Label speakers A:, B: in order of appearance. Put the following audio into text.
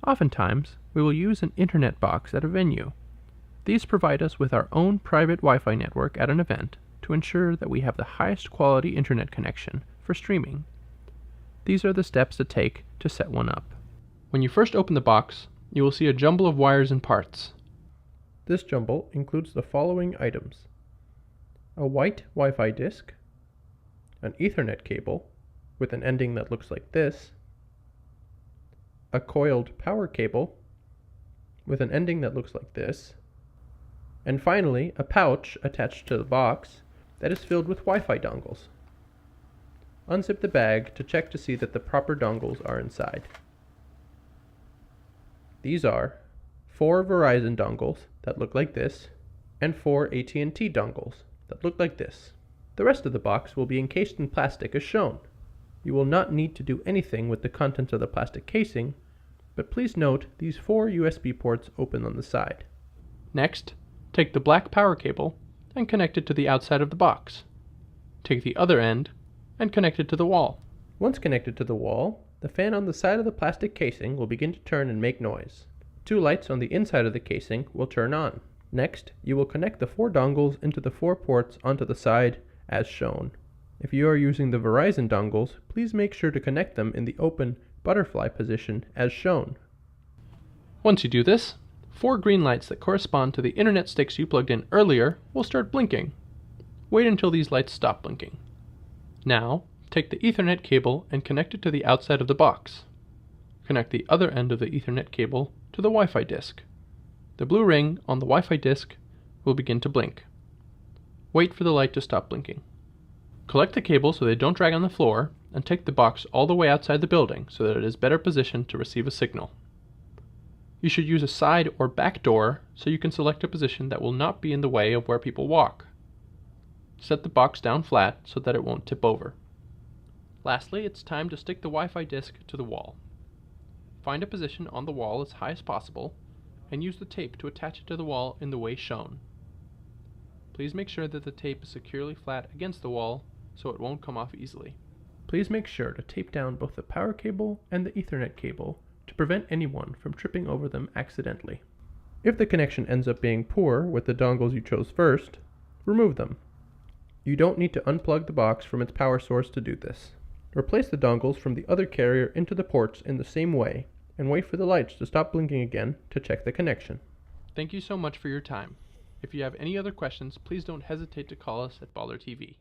A: Oftentimes, we will use an internet box at a venue. These provide us with our own private Wi-Fi network at an event to ensure that we have the highest quality internet connection for streaming. These are the steps to take to set one up. When you first open the box, you will see a jumble of wires and parts. This jumble includes the following items: a white Wi-Fi disk, an Ethernet cable with an ending that looks like this, a coiled power cable with an ending that looks like this, and finally a pouch attached to the box that is filled with Wi-Fi dongles. Unzip the bag to check to see that the proper dongles are inside. These are 4 Verizon dongles that look like this, and 4 AT&T dongles that look like this. The rest of the box will be encased in plastic as shown. You will not need to do anything with the contents of the plastic casing, but please note these 4 USB ports open on the side. Next, take the black power cable and connect it to the outside of the box. Take the other end and connect it to the wall. Once connected to the wall, the fan on the side of the plastic casing will begin to turn and make noise. 2 lights on the inside of the casing will turn on. Next, you will connect the 4 dongles into the 4 ports onto the side as shown. If you are using the Verizon dongles, please make sure to connect them in the open butterfly position as shown. Once you do this, 4 green lights that correspond to the internet sticks you plugged in earlier will start blinking. Wait until these lights stop blinking. Now, take the Ethernet cable and connect it to the outside of the box. Connect the other end of the Ethernet cable to the Wi-Fi disk. The blue ring on the Wi-Fi disk will begin to blink. Wait for the light to stop blinking. Collect the cables so they don't drag on the floor, and take the box all the way outside the building so that it is better positioned to receive a signal. You should use a side or back door so you can select a position that will not be in the way of where people walk. Set the box down flat so that it won't tip over. Lastly, it's time to stick the Wi-Fi disk to the wall. Find a position on the wall as high as possible and use the tape to attach it to the wall in the way shown. Please make sure that the tape is securely flat against the wall so it won't come off easily. Please make sure to tape down both the power cable and the Ethernet cable to prevent anyone from tripping over them accidentally. If the connection ends up being poor with the dongles you chose first, remove them. You don't need to unplug the box from its power source to do this. Replace the dongles from the other carrier into the ports in the same way, and wait for the lights to stop blinking again to check the connection. Thank you so much for your time. If you have any other questions, please don't hesitate to call us at Baller TV.